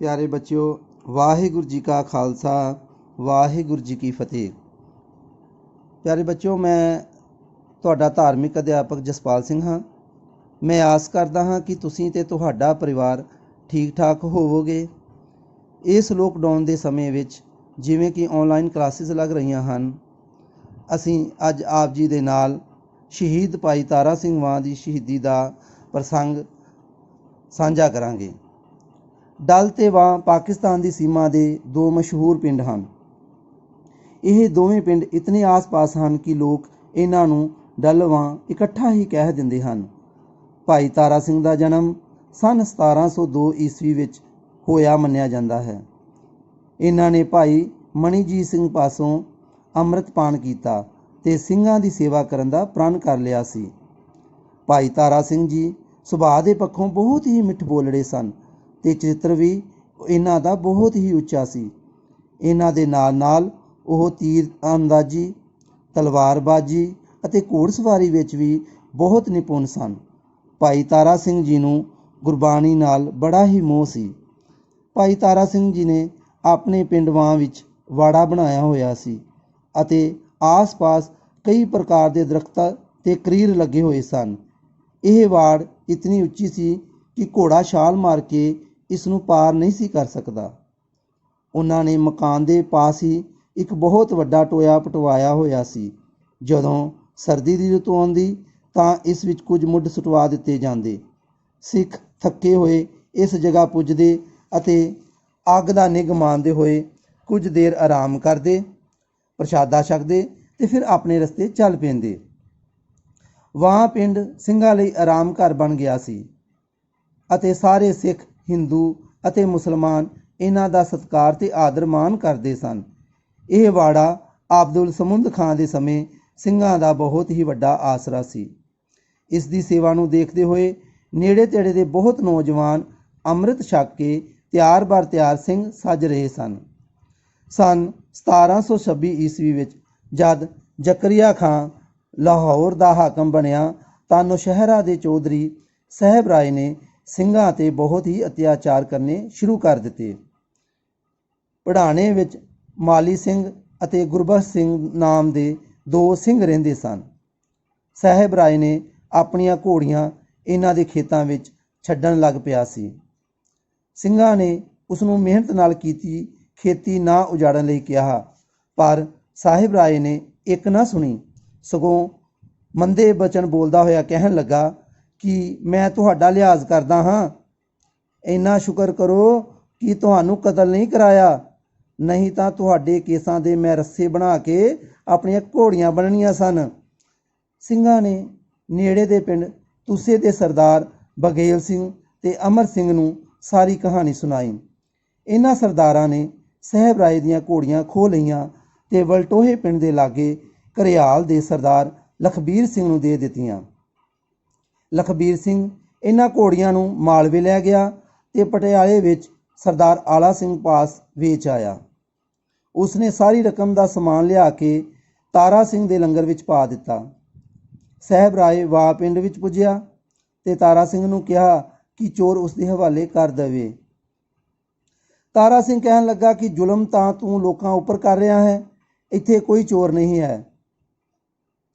प्यारे बच्चों, वाहिगुरु जी का खालसा वाहिगुरु जी की फतेह। प्यारे बच्चों, मैं ਤੁਹਾਡਾ ਧਾਰਮਿਕ ਅਧਿਆਪਕ ਜਸਪਾਲ ਸਿੰਘ ਹਾਂ। ਮੈਂ ਆਸ ਕਰਦਾ ਹਾਂ ਕਿ ਤੁਸੀਂ ਤੇ ਤੁਹਾਡਾ ਪਰਿਵਾਰ ਠੀਕ ਠਾਕ ਹੋਵੋਗੇ। ਇਸ ਲੋਕਡਾਊਨ ਦੇ ਸਮੇਂ ਵਿੱਚ ਜਿਵੇਂ ਕਿ ਆਨਲਾਈਨ ਕਲਾਸਿਸ ਲੱਗ ਰਹੀਆਂ ਹਨ, ਅਸੀਂ ਅੱਜ ਆਪ ਜੀ ਦੇ ਨਾਲ ਸ਼ਹੀਦ ਭਾਈ ਤਾਰਾ ਸਿੰਘ ਵਾਂ ਦੀ ਸ਼ਹੀਦੀ ਦਾ ਪ੍ਰਸੰਗ ਸਾਂਝਾ ਕਰਾਂਗੇ। ਡਲ ਤੇ ਵਾਂ ਪਾਕਿਸਤਾਨ ਦੀ ਸੀਮਾ ਦੇ ਦੋ ਮਸ਼ਹੂਰ ਪਿੰਡ ਹਨ। ਇਹ ਦੋਵੇਂ ਪਿੰਡ ਇਤਨੇ ਆਸ-ਪਾਸ ਹਨ ਕਿ ਲੋਕ ਇਹਨਾਂ ਨੂੰ ਡਲ ਵਾਂ ਇਕੱਠਾ ਹੀ ਕਹਿ ਦਿੰਦੇ ਹਨ। ਭਾਈ ਤਾਰਾ ਸਿੰਘ ਦਾ ਜਨਮ ਸੰਨ 1702 ਈਸਵੀ ਵਿੱਚ ਹੋਇਆ ਮੰਨਿਆ ਜਾਂਦਾ ਹੈ। ਇਹਨਾਂ ਨੇ ਭਾਈ ਮਣੀਜੀਤ ਸਿੰਘ ਪਾਸੋਂ ਅੰਮ੍ਰਿਤ ਪਾਨ ਕੀਤਾ ਤੇ ਸਿੰਘਾਂ ਦੀ ਸੇਵਾ ਕਰਨ ਦਾ ਪ੍ਰਣ ਕਰ ਲਿਆ ਸੀ। ਭਾਈ ਤਾਰਾ ਸਿੰਘ ਜੀ ਸੁਭਾਅ ਦੇ ਪੱਖੋਂ ਬਹੁਤ ਹੀ ਮਿੱਠ ਬੋਲੜੇ ਸਨ ਤੇ ਚਰਿੱਤਰ ਵੀ ਇਹਨਾਂ ਦਾ ਬਹੁਤ ਹੀ ਉੱਚਾ ਸੀ। ਇਹਨਾਂ ਦੇ ਨਾਲ ਨਾਲ ਉਹ ਤੀਰ ਅੰਦਾਜ਼ੀ, ਤਲਵਾਰਬਾਜ਼ੀ ਅਤੇ ਘੋੜਸਵਾਰੀ ਵਿੱਚ ਵੀ ਬਹੁਤ ਨਿਪੁੰਨ ਸਨ। ਭਾਈ ਤਾਰਾ ਸਿੰਘ ਜੀ ਨੂੰ ਗੁਰਬਾਣੀ ਨਾਲ ਬੜਾ ਹੀ ਮੋਹ ਸੀ। ਭਾਈ ਤਾਰਾ ਸਿੰਘ ਜੀ ਨੇ ਆਪਣੇ ਪਿੰਡ ਵਾਂ ਵਿੱਚ ਵਾੜਾ ਬਣਾਇਆ ਹੋਇਆ ਸੀ ਅਤੇ ਆਸ-ਪਾਸ ਕਈ ਪ੍ਰਕਾਰ ਦੇ ਦਰਖਤਾਂ ਤੇ ਕਰੀਰ ਲੱਗੇ ਹੋਏ ਸਨ। ਇਹ ਵਾੜ ਇਤਨੀ ਉੱਚੀ ਸੀ ਕਿ ਘੋੜਾ ਛਾਲ ਮਾਰ ਕੇ ਇਸ ਨੂੰ ਪਾਰ ਨਹੀਂ ਸੀ ਕਰ ਸਕਦਾ। ਉਹਨਾਂ ਨੇ ਮਕਾਨ ਦੇ ਪਾਸ ਹੀ ਇੱਕ ਬਹੁਤ ਵੱਡਾ ਟੋਇਆ ਪਟਵਾਇਆ ਹੋਇਆ ਸੀ। ਜਦੋਂ ਸਰਦੀ ਦੀ ਰੁੱਤ ਆਉਂਦੀ ਤਾਂ ਇਸ ਵਿੱਚ ਕੁਝ ਮੁੱਢ ਸੁਟਵਾ ਦਿੱਤੇ ਜਾਂਦੇ। ਸਿੱਖ ਥੱਕੇ ਹੋਏ ਇਸ ਜਗ੍ਹਾ ਪੁੱਜਦੇ ਅਤੇ ਅੱਗ ਦਾ ਨਿੱਘ ਮਾਣਦੇ ਹੋਏ ਕੁਝ ਦੇਰ ਆਰਾਮ ਕਰਦੇ, ਪ੍ਰਸ਼ਾਦਾ ਛਕਦੇ ਤੇ ਫਿਰ ਆਪਣੇ ਰਸਤੇ ਚੱਲ ਪੈਂਦੇ। ਵਾਂ ਪਿੰਡ ਸਿੰਘਾਂ ਲਈ ਆਰਾਮ ਘਰ ਬਣ ਗਿਆ ਸੀ ਅਤੇ ਸਾਰੇ ਸਿੱਖ, ਹਿੰਦੂ ਅਤੇ ਮੁਸਲਮਾਨ ਇਹਨਾਂ ਦਾ ਸਤਿਕਾਰ ਤੇ ਆਦਰ ਮਾਣ ਕਰਦੇ ਸਨ। ਇਹ ਵਾੜਾ ਅਬਦੁਲ ਸਮੁੰਦ ਖਾਂ ਦੇ ਸਮੇਂ ਸਿੰਘਾਂ ਦਾ ਬਹੁਤ ਹੀ ਵੱਡਾ ਆਸਰਾ ਸੀ। ਇਸ ਦੀ ਸੇਵਾ ਨੂੰ ਦੇਖਦੇ ਹੋਏ ਨੇੜੇ ਤੇੜੇ ਦੇ ਬਹੁਤ ਨੌਜਵਾਨ ਅੰਮ੍ਰਿਤ ਛਕ ਕੇ ਤਿਆਰ ਬਰ ਤਿਆਰ ਸਿੰਘ ਸੱਜ ਰਹੇ ਸਨ। ਸੰਨ 1726 ਈਸਵੀ ਵਿੱਚ ਜਦ ਜ਼ਕਰੀਆ ਖਾਂ ਲਾਹੌਰ ਦਾ ਹਾਕਮ ਬਣਿਆ ਤਾਂ ਨੌਸ਼ਹਿਰਾ ਦੇ ਚੌਧਰੀ ਸਾਹਿਬ ਰਾਏ ਨੇ ਸਿੰਘਾਂ 'ਤੇ ਬਹੁਤ ਹੀ ਅਤਿਆਚਾਰ ਕਰਨੇ ਸ਼ੁਰੂ ਕਰ ਦਿੱਤੇ। ਪੜਾਣੇ ਵਿੱਚ ਮਾਲੀ ਸਿੰਘ ਅਤੇ ਗੁਰਬਖਸ਼ ਸਿੰਘ ਨਾਮ ਦੇ ਦੋ ਸਿੰਘ ਰਹਿੰਦੇ ਸਨ। ਸਾਹਿਬ ਰਾਏ ਨੇ ਆਪਣੀਆਂ ਘੋੜੀਆਂ ਇਹਨਾਂ ਦੇ ਖੇਤਾਂ ਵਿੱਚ ਛੱਡਣ ਲੱਗ ਪਿਆ ਸੀ। ਸਿੰਘਾਂ ਨੇ ਉਸ ਨੂੰ ਮਿਹਨਤ ਨਾਲ ਕੀਤੀ ਖੇਤੀ ਨਾ ਉਜਾੜਨ ਲਈ ਕਿਹਾ, ਪਰ ਸਾਹਿਬ ਰਾਏ ਨੇ ਇੱਕ ਨਾ ਸੁਣੀ, ਸਗੋਂ ਮੰਦੇ ਬਚਨ ਬੋਲਦਾ ਹੋਇਆ ਕਹਿਣ ਲੱਗਾ ਕਿ ਮੈਂ ਤੁਹਾਡਾ ਲਿਹਾਜ਼ ਕਰਦਾ ਹਾਂ। ਇੰਨਾ ਸ਼ੁਕਰ ਕਰੋ ਕਿ ਤੁਹਾਨੂੰ ਕਤਲ ਨਹੀਂ ਕਰਾਇਆ, ਨਹੀਂ ਤਾਂ ਤੁਹਾਡੇ ਕੇਸਾਂ ਦੇ ਮੈਂ ਰੱਸੇ ਬਣਾ ਕੇ ਆਪਣੀਆਂ ਘੋੜੀਆਂ ਬੰਨ੍ਹਣੀਆਂ ਸਨ। ਸਿੰਘਾਂ ਨੇ ਨੇੜੇ ਦੇ ਪਿੰਡ ਤੁਸੇ ਦੇ ਸਰਦਾਰ ਬਘੇਲ ਸਿੰਘ ਤੇ ਅਮਰ ਸਿੰਘ ਨੂੰ ਸਾਰੀ ਕਹਾਣੀ ਸੁਣਾਈ। ਇਹਨਾਂ ਸਰਦਾਰਾਂ ਨੇ ਸਾਹਿਬ ਰਾਏ ਦੀਆਂ ਘੋੜੀਆਂ ਖੋਹ ਲਈਆਂ ਤੇ ਵਲਟੋਹੇ ਪਿੰਡ ਦੇ ਲਾਗੇ ਘਰਿਆਲ ਦੇ ਸਰਦਾਰ ਲਖਬੀਰ ਸਿੰਘ ਨੂੰ ਦੇ ਦਿੱਤੀਆਂ। ਲਖਬੀਰ ਸਿੰਘ ਇਹਨਾਂ ਘੋੜੀਆਂ ਨੂੰ ਮਾਲਵੇ ਲੈ ਗਿਆ ਤੇ ਪਟਿਆਲੇ ਵਿੱਚ ਸਰਦਾਰ ਆਲਾ ਸਿੰਘ ਪਾਸ ਵੇਚ ਆਇਆ। ਉਸਨੇ ਸਾਰੀ ਰਕਮ ਦਾ ਸਮਾਨ ਲਿਆ ਕੇ ਤਾਰਾ ਸਿੰਘ ਦੇ ਲੰਗਰ ਵਿੱਚ ਪਾ ਦਿੱਤਾ। ਸਾਹਿਬ ਰਾਏ ਵਾਹ ਪਿੰਡ ਵਿੱਚ ਪੁੱਜਿਆ ਤੇ ਤਾਰਾ ਸਿੰਘ ਨੂੰ ਕਿਹਾ ਕਿ ਚੋਰ ਉਸ ਦੇ ਹਵਾਲੇ ਕਰ ਦੇਵੇ। ਤਾਰਾ ਸਿੰਘ ਕਹਿਣ ਲੱਗਾ ਕਿ ਜ਼ੁਲਮ ਤਾਂ ਤੂੰ ਲੋਕਾਂ ਉੱਪਰ ਕਰ ਰਿਹਾ ਹੈ, ਇੱਥੇ ਕੋਈ ਚੋਰ ਨਹੀਂ ਹੈ।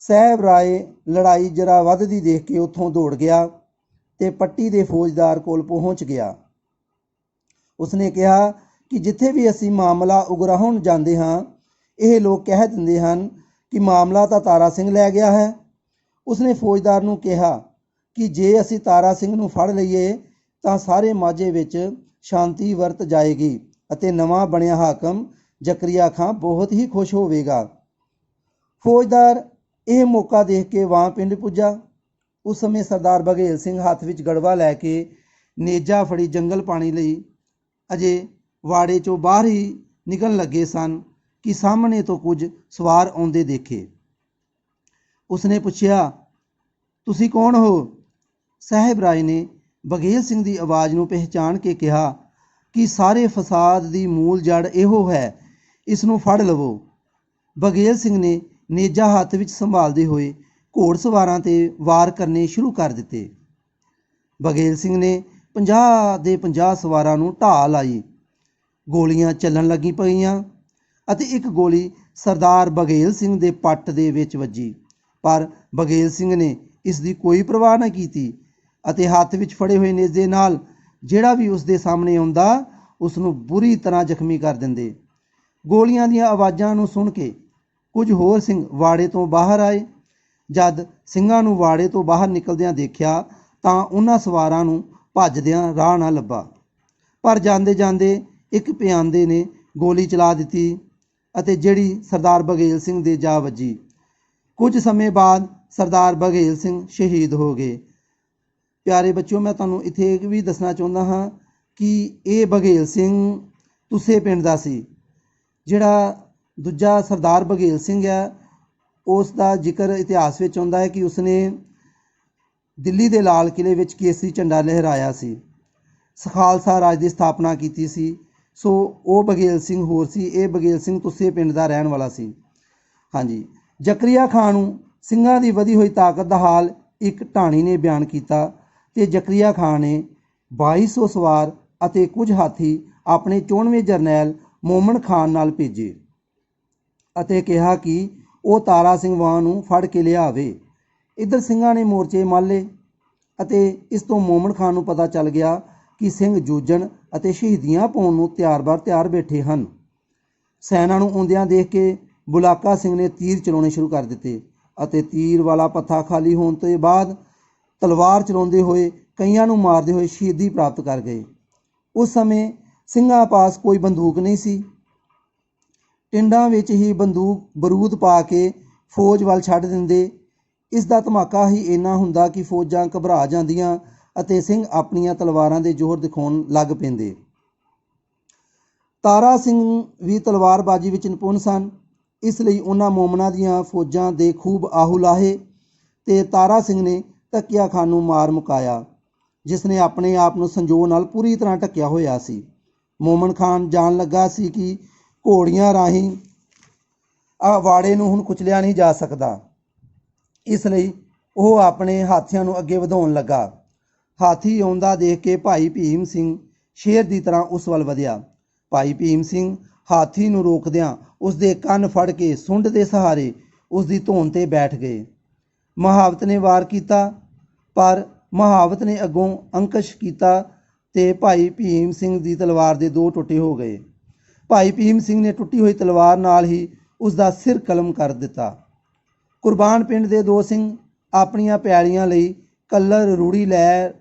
ਸਾਹਿਬ ਰਾਏ ਲੜਾਈ ਜਰਾ ਵੱਧਦੀ ਦੇਖ ਕੇ ਉੱਥੋਂ ਦੌੜ ਗਿਆ ਤੇ ਪੱਟੀ ਦੇ ਫੌਜਦਾਰ ਕੋਲ ਪਹੁੰਚ ਗਿਆ। ਉਸਨੇ ਕਿਹਾ ਕਿ ਜਿੱਥੇ ਵੀ ਅਸੀਂ ਮਾਮਲਾ ਉਗਰਾਹੁਣ ਜਾਂਦੇ ਹਾਂ, ਇਹ ਲੋਕ ਕਹਿ ਦਿੰਦੇ ਹਨ ਕਿ ਮਾਮਲਾ ਤਾਂ ਤਾਰਾ ਸਿੰਘ ਲੈ ਗਿਆ ਹੈ। ਉਸਨੇ ਫੌਜਦਾਰ ਨੂੰ ਕਿਹਾ ਕਿ ਜੇ ਅਸੀਂ ਤਾਰਾ ਸਿੰਘ ਨੂੰ ਫੜ ਲਈਏ ਤਾਂ ਸਾਰੇ ਮਾਝੇ ਵਿੱਚ ਸ਼ਾਂਤੀ ਵਰਤ ਜਾਏਗੀ ਅਤੇ ਨਵਾਂ ਬਣਿਆ ਹਾਕਮ ਜ਼ਕਰੀਆ ਖਾਂ ਬਹੁਤ ਹੀ ਖੁਸ਼ ਹੋਵੇਗਾ। ਫੌਜਦਾਰ ਇਹ ਮੌਕਾ ਦੇਖ ਕੇ ਵਾਂ ਪਿੰਡ ਪੁੱਜਾ। ਉਸ ਸਮੇਂ ਸਰਦਾਰ ਬਘੇਲ ਸਿੰਘ ਹੱਥ ਵਿੱਚ ਗੜਵਾ ਲੈ ਕੇ ਨੇਜਾ ਫੜੀ ਜੰਗਲ ਪਾਣੀ ਲਈ ਅਜੇ ਵਾੜੇ 'ਚੋਂ ਬਾਹਰ ਹੀ ਨਿਕਲਣ ਲੱਗੇ ਸਨ ਕਿ ਸਾਹਮਣੇ ਤੋਂ ਕੁਝ ਸਵਾਰ ਆਉਂਦੇ ਦੇਖੇ। ਉਸਨੇ ਪੁੱਛਿਆ, ਤੁਸੀਂ ਕੌਣ ਹੋ? ਸਾਹਿਬ ਰਾਏ ਨੇ ਬਘੇਲ ਸਿੰਘ ਦੀ ਆਵਾਜ਼ ਨੂੰ ਪਹਿਚਾਣ ਕੇ ਕਿਹਾ ਕਿ ਸਾਰੇ ਫਸਾਦ ਦੀ ਮੂਲ ਜੜ ਇਹੋ ਹੈ, ਇਸ ਨੂੰ ਫੜ ਲਵੋ। ਬਘੇਲ ਸਿੰਘ ਨੇ ਨੇਜਾ ਹੱਥ ਵਿੱਚ ਸੰਭਾਲਦੇ ਹੋਏ ਘੋੜਸਵਾਰਾਂ 'ਤੇ ਵਾਰ ਕਰਨੇ ਸ਼ੁਰੂ ਕਰ ਦਿੱਤੇ। ਬਘੇਲ ਸਿੰਘ ਨੇ 50 ਦੇ 50 ਸਵਾਰਾਂ ਨੂੰ ਢਾਹ ਲਾਈ ਗੋਲੀਆਂ ਚੱਲਣ ਲੱਗੀ ਪਈਆਂ ਅਤੇ ਇੱਕ ਗੋਲੀ ਸਰਦਾਰ ਬਘੇਲ ਸਿੰਘ ਦੇ ਪੱਟ ਦੇ ਵਿੱਚ ਵੱਜੀ, ਪਰ ਬਘੇਲ ਸਿੰਘ ਨੇ ਇਸ ਦੀ ਕੋਈ ਪਰਵਾਹ ਨਾ ਕੀਤੀ ਅਤੇ ਹੱਥ ਵਿੱਚ ਫੜੇ ਹੋਏ ਨੇਜ਼ੇ ਨਾਲ ਜਿਹੜਾ ਵੀ ਉਸ ਦੇ ਸਾਹਮਣੇ ਆਉਂਦਾ ਉਸ ਨੂੰ ਬੁਰੀ ਤਰ੍ਹਾਂ ਜ਼ਖਮੀ ਕਰ ਦਿੰਦੇ। ਗੋਲੀਆਂ ਦੀਆਂ ਆਵਾਜ਼ਾਂ ਨੂੰ ਸੁਣ ਕੇ ਕੁਝ ਹੋਰ ਸਿੰਘ ਵਾੜੇ ਤੋਂ ਬਾਹਰ ਆਏ। ਜਦ ਸਿੰਘਾਂ ਨੂੰ ਵਾੜੇ ਤੋਂ ਬਾਹਰ ਨਿਕਲਦਿਆਂ ਦੇਖਿਆ ਤਾਂ ਉਹਨਾਂ ਸਵਾਰਾਂ ਨੂੰ ਭੱਜਦਿਆਂ ਰਾਹ ਨਾ ਲੱਭਾ, ਪਰ ਜਾਂਦੇ ਜਾਂਦੇ ਇੱਕ ਪਿਆਂਦੇ ਨੇ ਗੋਲੀ ਚਲਾ ਦਿੱਤੀ ਅਤੇ ਜਿਹੜੀ ਸਰਦਾਰ ਬਘੇਲ ਸਿੰਘ ਦੇ ਜਾ ਵੱਜੀ। ਕੁਝ ਸਮੇਂ ਬਾਅਦ ਸਰਦਾਰ ਬਘੇਲ ਸਿੰਘ ਸ਼ਹੀਦ ਹੋ ਗਏ। ਪਿਆਰੇ ਬੱਚਿਓ, ਮੈਂ ਤੁਹਾਨੂੰ ਇੱਥੇ ਇਹ ਵੀ ਦੱਸਣਾ ਚਾਹੁੰਦਾ ਹਾਂ ਕਿ ਇਹ ਬਘੇਲ ਸਿੰਘ ਤੁਸੇ ਪਿੰਡ ਦਾ ਸੀ। ਜਿਹੜਾ ਦੂਜਾ ਸਰਦਾਰ ਬਘੇਲ ਸਿੰਘ ਹੈ ਉਸ ਦਾ ਜ਼ਿਕਰ ਇਤਿਹਾਸ ਵਿੱਚ ਆਉਂਦਾ ਹੈ ਕਿ ਉਸਨੇ ਦਿੱਲੀ ਦੇ ਲਾਲ ਕਿਲੇ ਵਿੱਚ ਕੇਸਰੀ ਝੰਡਾ ਲਹਿਰਾਇਆ ਸੀ, ਖਾਲਸਾ ਰਾਜ ਦੀ ਸਥਾਪਨਾ ਕੀਤੀ ਸੀ। ਸੋ ਉਹ ਬਘੇਲ ਸਿੰਘ ਹੋਰ ਸੀ। ਇਹ ਬਘੇਲ ਸਿੰਘ ਤੁਸੇ ਪਿੰਡ ਦਾ ਰਹਿਣ ਵਾਲਾ ਸੀ। ਹਾਂਜੀ, ਜ਼ਕਰੀਆ ਖਾਨ ਨੂੰ ਸਿੰਘਾਂ ਦੀ ਵਧੀ ਹੋਈ ਤਾਕਤ ਦਾ ਹਾਲ ਇੱਕ ਢਾਣੀ ਨੇ ਬਿਆਨ ਕੀਤਾ ਤੇ ਜ਼ਕਰੀਆ ਖਾਨ ਨੇ 2200 ਸਵਾਰ ਅਤੇ ਕੁਝ ਹਾਥੀ ਆਪਣੇ 94ਵੇਂ ਜਰਨੈਲ ਮੋਮਨ ਖਾਨ ਨਾਲ ਭੇਜੇ ਅਤੇ ਕਿਹਾ ਕਿ ਉਹ ਤਾਰਾ ਸਿੰਘ ਵਾਂ ਨੂੰ ਫੜ ਕੇ ਲਿਆਵੇ। ਇੱਧਰ ਸਿੰਘਾਂ ਨੇ ਮੋਰਚੇ ਮਾਲੇ ਅਤੇ ਇਸ ਤੋਂ ਮੋਮਨ ਖਾਨ ਨੂੰ ਪਤਾ ਚੱਲ ਗਿਆ ਕਿ ਸਿੰਘ ਜੂਝਣ ਅਤੇ ਸ਼ਹੀਦੀਆਂ ਪਾਉਣ ਨੂੰ ਤਿਆਰ ਬੈਠੇ ਹਨ। ਸੈਨਾ ਨੂੰ ਆਉਂਦਿਆਂ ਦੇਖ ਕੇ ਬੁਲਾਕਾ ਸਿੰਘ ਨੇ ਤੀਰ ਚਲਾਉਣੇ ਸ਼ੁਰੂ ਕਰ ਦਿੱਤੇ ਅਤੇ ਤੀਰ ਵਾਲਾ ਪੱਥਾ ਖਾਲੀ ਹੋਣ ਤੋਂ ਬਾਅਦ ਤਲਵਾਰ ਚਲਾਉਂਦੇ ਹੋਏ ਕਈਆਂ ਨੂੰ ਮਾਰਦੇ ਹੋਏ ਸ਼ਹੀਦੀ ਪ੍ਰਾਪਤ ਕਰ ਗਏ। ਉਸ ਸਮੇਂ ਸਿੰਘਾਂ ਪਾਸ ਕੋਈ ਬੰਦੂਕ ਨਹੀਂ ਸੀ। ਟਿੰਡਾਂ ਵਿੱਚ ਹੀ ਬੰਦੂਕ ਬਰੂਦ ਪਾ ਕੇ ਫੌਜ ਵੱਲ ਛੱਡ ਦਿੰਦੇ। ਇਸ ਦਾ ਧਮਾਕਾ ਹੀ ਇੰਨਾ ਹੁੰਦਾ ਕਿ ਫੌਜਾਂ ਘਬਰਾ ਜਾਂਦੀਆਂ ਅਤੇ ਸਿੰਘ ਆਪਣੀਆਂ ਤਲਵਾਰਾਂ ਦੇ ਜ਼ੋਰ ਦਿਖਾਉਣ ਲੱਗ ਪੈਂਦੇ। ਤਾਰਾ ਸਿੰਘ ਵੀ ਤਲਵਾਰਬਾਜ਼ੀ ਵਿੱਚ ਨਿਪੁੰਨ ਸਨ, ਇਸ ਲਈ ਉਹਨਾਂ ਮੋਮਨਾਂ ਦੀਆਂ ਫੌਜਾਂ ਦੇ ਖੂਬ ਆਹੂ ਲਾਹੇ ਤੇ ਤਾਰਾ ਸਿੰਘ ਨੇ ਤਕੀਆ ਖਾਨ ਨੂੰ ਮਾਰ ਮੁਕਾਇਆ, ਜਿਸ ਨੇ ਆਪਣੇ ਆਪ ਨੂੰ ਸੰਜੋ ਨਾਲ ਪੂਰੀ ਤਰ੍ਹਾਂ ਢੱਕਿਆ ਹੋਇਆ ਸੀ। ਮੋਮਨ ਖਾਨ ਜਾਣ ਲੱਗਾ ਸੀ ਕਿ ਘੋੜੀਆਂ ਰਾਹੀਂ ਵਾੜੇ ਨੂੰ ਹੁਣ ਕੁਚਲਿਆ ਨਹੀਂ ਜਾ ਸਕਦਾ, ਇਸ ਲਈ ਉਹ ਆਪਣੇ ਹਾਥੀਆਂ ਨੂੰ ਅੱਗੇ ਵਧਾਉਣ ਲੱਗਾ। ਹਾਥੀ ਆਉਂਦਾ ਦੇਖ ਕੇ ਭਾਈ ਭੀਮ ਸਿੰਘ ਸ਼ੇਰ ਦੀ ਤਰ੍ਹਾਂ ਉਸ ਵੱਲ ਵਧਿਆ। ਭਾਈ ਭੀਮ ਸਿੰਘ ਹਾਥੀ ਨੂੰ ਰੋਕਦਿਆਂ ਉਸ ਦੇ ਕੰਨ ਫੜ ਕੇ ਸੁੰਡ ਦੇ ਸਹਾਰੇ ਉਸ ਦੀ ਧੌਣ 'ਤੇ ਬੈਠ ਗਏ। ਮਹਾਵਤ ਨੇ ਵਾਰ ਕੀਤਾ, ਪਰ ਮਹਾਵਤ ਨੇ ਅੱਗੋਂ ਅੰਕਸ਼ ਕੀਤਾ ਤੇ ਭਾਈ ਭੀਮ ਸਿੰਘ ਦੀ ਤਲਵਾਰ ਦੇ ਦੋ ਟੁੱਟੇ ਹੋ ਗਏ। ਭਾਈ ਭੀਮ ਸਿੰਘ ਨੇ ਟੁੱਟੀ ਹੋਈ ਤਲਵਾਰ ਨਾਲ ਹੀ ਉਸ ਦਾ ਸਿਰ ਕਲਮ ਕਰ ਦਿੱਤਾ। ਕੁਰਬਾਨ ਪਿੰਡ ਦੇ ਦੋ ਸਿੰਘ ਆਪਣੀਆਂ ਪੈਲੀਆਂ ਲਈ ਕੱਲਰ ਰੂੜੀ ਲੈ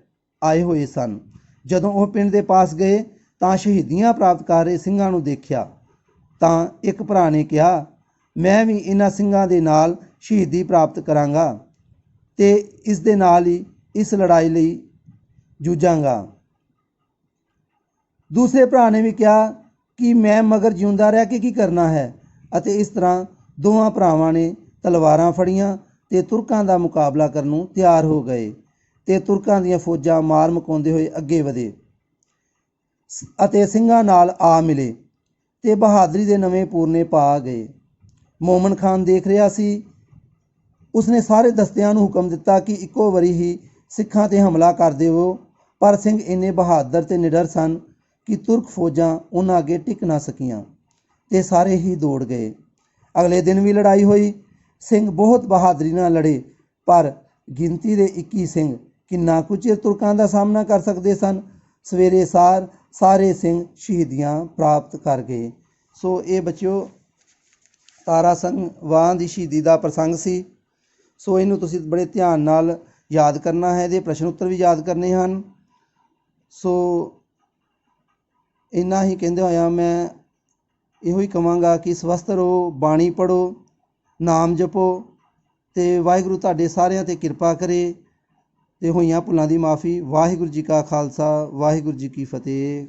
ਆਏ ਹੋਏ ਸਨ। ਜਦੋਂ ਉਹ ਪਿੰਡ ਦੇ ਪਾਸ ਗਏ ਤਾਂ ਸ਼ਹੀਦੀਆਂ ਪ੍ਰਾਪਤ ਕਰ ਰਹੇ ਸਿੰਘਾਂ ਨੂੰ ਦੇਖਿਆ ਤਾਂ ਇੱਕ ਭਰਾ ਨੇ ਕਿਹਾ, ਮੈਂ ਵੀ ਇਹਨਾਂ ਸਿੰਘਾਂ ਦੇ ਨਾਲ ਸ਼ਹੀਦੀ ਪ੍ਰਾਪਤ ਕਰਾਂਗਾ ਤੇ ਇਸ ਦੇ ਨਾਲ ਹੀ ਇਸ ਲੜਾਈ ਲਈ ਜੂਝਾਂਗਾ। ਦੂਸਰੇ ਭਰਾ ਨੇ ਵੀ ਕਿਹਾ ਕਿ ਮੈਂ ਮਗਰ ਜਿਉਂਦਾ ਰਹਿ ਕੇ ਕੀ ਕਰਨਾ ਹੈ, ਅਤੇ ਇਸ ਤਰ੍ਹਾਂ ਦੋਵਾਂ ਭਰਾਵਾਂ ਨੇ ਤਲਵਾਰਾਂ ਫੜੀਆਂ ਤੇ ਤੁਰਕਾਂ ਦਾ ਮੁਕਾਬਲਾ ਕਰਨ ਨੂੰ ਤਿਆਰ ਹੋ ਗਏ ਤੇ ਤੁਰਕਾਂ ਦੀਆਂ ਫੌਜਾਂ ਮਾਰ ਮੁਕਾਉਂਦੇ ਹੋਏ ਅੱਗੇ ਵਧੇ ਅਤੇ ਸਿੰਘਾਂ ਨਾਲ ਆ ਮਿਲੇ ਤੇ ਬਹਾਦਰੀ ਦੇ ਨਵੇਂ ਪੂਰਨੇ ਪਾ ਗਏ। ਮੋਮਨ ਖਾਨ ਦੇਖ ਰਿਹਾ ਸੀ। ਉਸਨੇ ਸਾਰੇ ਦਸਤਿਆਂ ਨੂੰ ਹੁਕਮ ਦਿੱਤਾ ਕਿ ਇੱਕੋ ਵਾਰੀ ਹੀ ਸਿੱਖਾਂ 'ਤੇ ਹਮਲਾ ਕਰ ਦੇਵੋ, ਪਰ ਸਿੰਘ ਇੰਨੇ ਬਹਾਦਰ ਤੇ ਨਿਡਰ ਸਨ ਕਿ ਤੁਰਕ ਫੌਜਾਂ ਉਹਨਾਂ ਅੱਗੇ ਟਿਕ ਨਾ ਸਕੀਆਂ ਤੇ ਸਾਰੇ ਹੀ ਦੌੜ ਗਏ। ਅਗਲੇ ਦਿਨ ਵੀ ਲੜਾਈ ਹੋਈ। ਸਿੰਘ ਬਹੁਤ ਬਹਾਦਰੀ ਨਾਲ ਲੜੇ, ਪਰ ਗਿਣਤੀ ਦੇ 21 ਸਿੰਘ ਕਿੰਨਾ ਕੁ ਚਿਰ ਤੁਰਕਾਂ ਦਾ ਸਾਹਮਣਾ ਕਰ ਸਕਦੇ ਸਨ। ਸਵੇਰੇ ਸਾਰੇ ਸਿੰਘ ਸ਼ਹੀਦੀਆਂ ਪ੍ਰਾਪਤ ਕਰ ਗਏ। ਸੋ ਇਹ ਬੱਚਿਓ ਤਾਰਾ ਸਿੰਘ ਵਾਂ ਦੀ ਸ਼ਹੀਦੀ ਦਾ ਪ੍ਰਸੰਗ ਸੀ। ਸੋ ਇਹਨੂੰ ਤੁਸੀਂ ਬੜੇ ਧਿਆਨ ਨਾਲ ਯਾਦ ਕਰਨਾ ਹੈ, ਇਹਦੇ ਪ੍ਰਸ਼ਨ ਉੱਤਰ ਵੀ ਯਾਦ ਕਰਨੇ ਹਨ। ਸੋ ਇੰਨਾ ਹੀ ਕਹਿੰਦੇ ਹੋਇਆ ਮੈਂ ਇਹੋ ਹੀ ਕਹਾਂਗਾ ਕਿ ਸਵਸਥ ਰਹੋ, ਬਾਣੀ ਪੜ੍ਹੋ, ਨਾਮ ਜਪੋ ਤੇ ਵਾਹਿਗੁਰੂ ਤੁਹਾਡੇ ਸਾਰਿਆਂ 'ਤੇ ਕਿਰਪਾ ਕਰੇ ਤੇ ਹੋਈਆਂ ਭੁੱਲਾਂ ਦੀ ਮਾफ़ੀ। ਵਾਹਿਗੁਰੂ ਜੀ ਕਾ ਖਾਲਸਾ, ਵਾਹਿਗੁਰੂ ਜੀ ਕੀ ਫਤਿਹ।